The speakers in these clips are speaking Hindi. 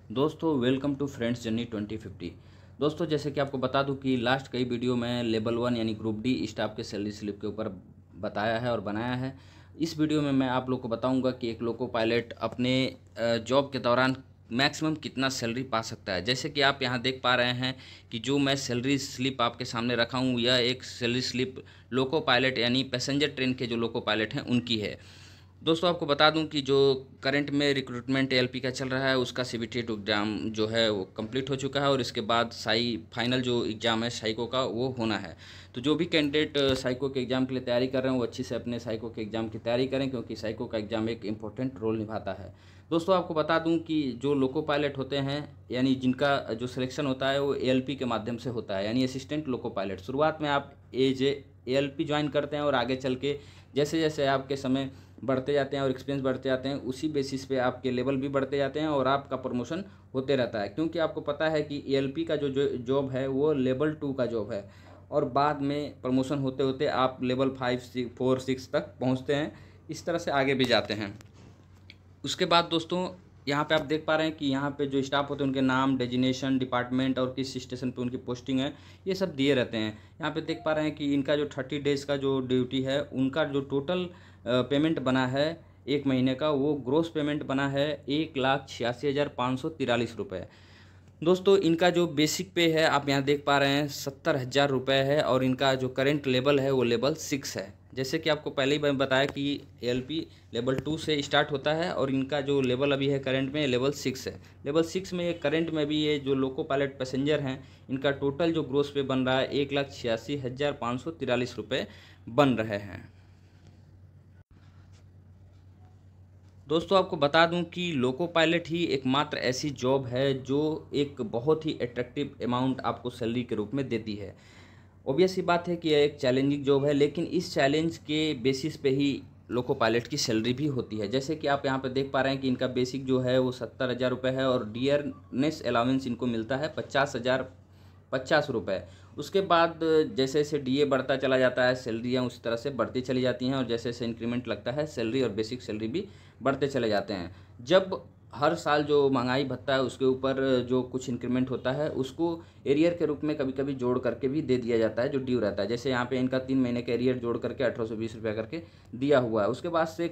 दोस्तों वेलकम टू फ्रेंड्स जर्नी 2050। दोस्तों जैसे कि आपको बता दूं कि लास्ट कई वीडियो में लेवल 1 यानी ग्रुप डी स्टाफ के सैलरी स्लिप के ऊपर बताया है और बनाया है। इस वीडियो में मैं आप लोग को बताऊंगा कि एक लोको पायलट अपने जॉब के दौरान मैक्सिमम कितना सैलरी पा सकता है। जैसे कि आप यहाँ देख पा रहे हैं कि जो मैं सैलरी स्लिप आपके सामने रखा हूँ, यह एक सैलरी स्लिप लोको पायलट यानी पैसेंजर ट्रेन के जो लोको पायलट हैं उनकी है। दोस्तों आपको बता दूं कि जो करंट में रिक्रूटमेंट एलपी का चल रहा है उसका सीबीटी एग्ज़ाम जो है वो कंप्लीट हो चुका है और इसके बाद फाइनल जो एग्ज़ाम है साइको का वो होना है। तो जो भी कैंडिडेट साइको के एग्ज़ाम के लिए तैयारी कर रहे हैं वो अच्छी से अपने साइको के एग्ज़ाम की तैयारी करें, क्योंकि साइको का एग्ज़ाम एक इंपॉर्टेंट रोल निभाता है। दोस्तों आपको बता दूं कि जो लोको पायलट होते हैं यानी जिनका जो सिलेक्शन होता है वो एएलपी के माध्यम से होता है, यानी असिस्टेंट लोको पायलट। शुरुआत में आप एएलपी ज्वाइन करते हैं और आगे चल के जैसे जैसे आपके समय बढ़ते जाते हैं और एक्सपीरियंस बढ़ते जाते हैं, उसी बेसिस पे आपके लेवल भी बढ़ते जाते हैं और आपका प्रमोशन होते रहता है। क्योंकि आपको पता है कि एएलपी का जो जॉब है वो लेवल 2 का जॉब है और बाद में प्रमोशन होते होते आप लेवल 5 4 6 तक पहुंचते हैं। इस तरह से आगे भी जाते हैं। उसके बाद दोस्तों यहाँ पे आप देख पा रहे हैं कि यहाँ पे जो स्टाफ होते हैं उनके नाम, डेजिनेशन, डिपार्टमेंट और किस स्टेशन पे उनकी पोस्टिंग है, ये सब दिए रहते हैं। यहाँ पे देख पा रहे हैं कि इनका जो 30 डेज़ का जो ड्यूटी है उनका जो टोटल पेमेंट बना है एक महीने का, वो ग्रोस पेमेंट बना है 1,86,543 रुपये। दोस्तों इनका जो बेसिक पे है आप यहाँ देख पा रहे हैं 70,000 रुपये है और इनका जो करंट लेवल है वो लेवल 6 है। जैसे कि आपको पहले ही मैंने बताया कि एएलपी लेवल 2 से स्टार्ट होता है और इनका जो लेवल अभी है करंट में लेवल 6 है। लेवल 6 में ये करंट में भी ये जो लोको पायलट पैसेंजर हैं इनका टोटल जो ग्रोस पे बन रहा है 1,86,543 रुपये बन रहे हैं। दोस्तों आपको बता दूं कि लोको पायलट ही एकमात्र ऐसी जॉब है जो एक बहुत ही अट्रैक्टिव अमाउंट आपको सैलरी के रूप में देती है। ऑब्वियस सी बात है कि यह एक चैलेंजिंग जॉब है, लेकिन इस चैलेंज के बेसिस पे ही लोको पायलट की सैलरी भी होती है। जैसे कि आप यहाँ पे देख पा रहे हैं कि इनका बेसिक जो है वो 70,000 रुपये है और डियरनेस अलाउंस इनको मिलता है 50,050 रुपये। उसके बाद जैसे जैसे डीए बढ़ता चला जाता है सैलरियाँ उस तरह से बढ़ती चली जाती हैं और जैसे जैसे इंक्रीमेंट लगता है सैलरी और बेसिक सैलरी भी बढ़ते चले जाते हैं। जब हर साल जो महंगाई भत्ता है उसके ऊपर जो कुछ इंक्रीमेंट होता है उसको एरियर के रूप में कभी कभी जोड़ करके भी दे दिया जाता है जो ड्यू रहता है। जैसे यहाँ पे इनका 3 महीने का एरियर जोड़ करके 1820 रुपये करके दिया हुआ है। उसके बाद से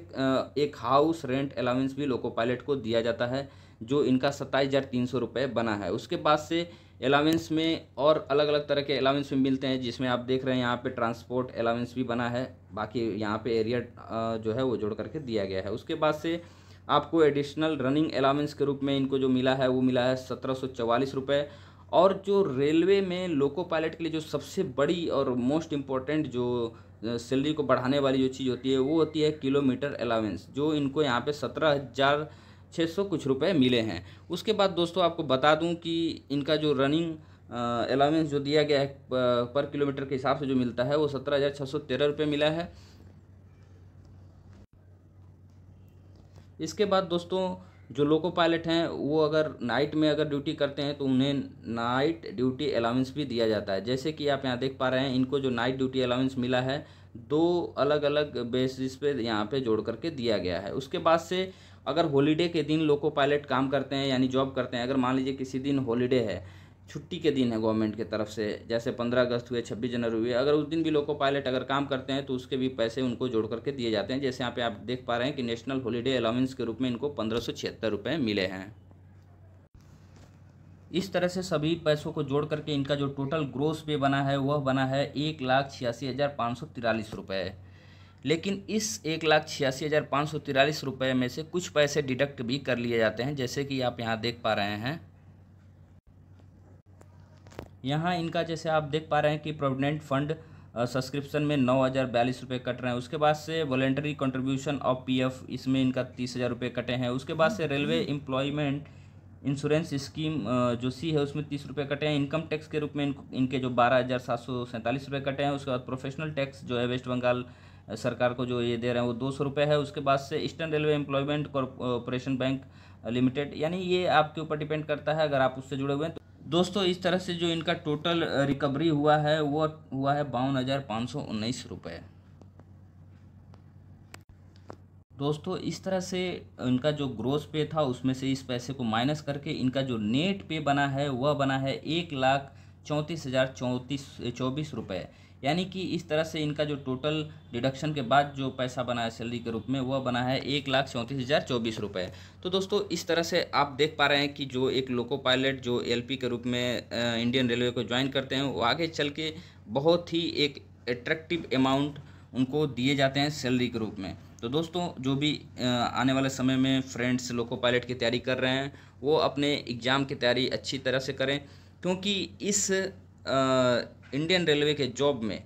एक हाउस रेंट अलाउंस भी लोको पायलट को दिया जाता है जो इनका 27,300 रुपये बना है। उसके बाद से अलाउंस में और अलग अलग तरह के अलाउंस भी मिलते हैं, जिसमें आप देख रहे हैं यहाँ पे ट्रांसपोर्ट अलाउंस भी बना है। बाकी यहाँ पे एरियर जो है वो जोड़ करके दिया गया है। उसके बाद से आपको एडिशनल रनिंग अलाउंस के रूप में इनको जो मिला है वो मिला है 1744 रुपये। और जो रेलवे में लोको पायलट के लिए जो सबसे बड़ी और मोस्ट इम्पोर्टेंट जो सैलरी को बढ़ाने वाली जो चीज़ होती है वो होती है किलोमीटर अलाउंस, जो इनको यहाँ पे 17,600 कुछ रुपए मिले हैं। उसके बाद दोस्तों आपको बता दूं कि इनका जो रनिंग अलाउंस जो दिया गया है पर किलोमीटर के हिसाब से जो मिलता है वो 17,613 रुपये मिला है। इसके बाद दोस्तों जो लोको पायलट हैं वो अगर नाइट में अगर ड्यूटी करते हैं तो उन्हें नाइट ड्यूटी अलाउंस भी दिया जाता है। जैसे कि आप यहाँ देख पा रहे हैं इनको जो नाइट ड्यूटी अलाउंस मिला है 2 अलग अलग बेसिस पे यहाँ पे जोड़ करके दिया गया है। उसके बाद से अगर हॉलीडे के दिन लोको पायलट काम करते हैं यानी जॉब करते हैं, अगर मान लीजिए किसी दिन हॉलीडे है, छुट्टी के दिन है गवर्नमेंट की तरफ से, जैसे 15 अगस्त हुए, 26 जनवरी हुए, अगर उस दिन भी लोको पायलट अगर काम करते हैं तो उसके भी पैसे उनको जोड़ करके दिए जाते हैं। जैसे यहाँ पे आप देख पा रहे हैं कि नेशनल हॉलीडे अलाउंस के रूप में इनको 1576 रुपये मिले हैं। इस तरह से सभी पैसों को जोड़ करके इनका जो टोटल ग्रोस पे बना है वह बना है 1,86,543 रुपये। लेकिन इस 1,86,543 रुपये में से कुछ पैसे डिडक्ट भी कर लिए जाते हैं। जैसे कि आप यहाँ देख पा रहे हैं, यहाँ इनका जैसे आप देख पा रहे हैं कि प्रोविडेंट फंड सब्सक्रिप्शन में 9,042 रुपये कट रहे हैं। उसके बाद से वॉलेंटरी कंट्रीब्यूशन ऑफ पीएफ, इसमें इनका 30,000 रुपये कटे हैं। उसके बाद से रेलवे एम्प्लॉयमेंट इंश्योरेंस स्कीम जो सी है उसमें 30 रुपये कटे हैं। इनकम टैक्स के रूप में इनके जो 12,747 रुपये कटे हैं। उसके बाद प्रोफेशनल टैक्स जो है वेस्ट बंगाल सरकार को जो ये दे रहे हैं वो 200 रुपये है। उसके बाद से eastern railway employment corporation bank limited, यानी ये आपके ऊपर डिपेंड करता है अगर आप उससे जुड़े हुए हैं तो। दोस्तों इस तरह से जो इनका टोटल रिकवरी हुआ है वो हुआ है 52,519 रुपये। दोस्तों इस तरह से इनका जो ग्रॉस पे था उसमें से इस पैसे को माइनस करके इनका जो नेट पे बना है वह बना है 1,34,034 रुपये। यानी कि इस तरह से इनका जो टोटल डिडक्शन के बाद जो पैसा बना है सैलरी के रूप में वह बना है 1,34,024 रुपये। तो दोस्तों इस तरह से आप देख पा रहे हैं कि जो एक लोको पायलट जो एलपी के रूप में इंडियन रेलवे को ज्वाइन करते हैं वो आगे चल के बहुत ही एक अट्रैक्टिव अमाउंट उनको दिए जाते हैं सैलरी के रूप में। तो दोस्तों जो भी आने वाले समय में फ्रेंड्स लोको पायलट की तैयारी कर रहे हैं वो अपने एग्ज़ाम की तैयारी अच्छी तरह से करें, क्योंकि इस इंडियन रेलवे के जॉब में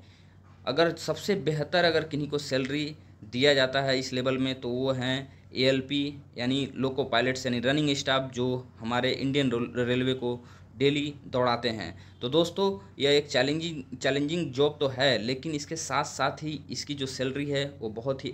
अगर सबसे बेहतर अगर किन्हीं को सैलरी दिया जाता है इस लेवल में तो वो हैं एएलपी यानी लोको पायलट्स यानी रनिंग स्टाफ जो हमारे इंडियन रेलवे को डेली दौड़ाते हैं। तो दोस्तों यह एक चैलेंजिंग जॉब तो है, लेकिन इसके साथ साथ ही इसकी जो सैलरी है वो बहुत ही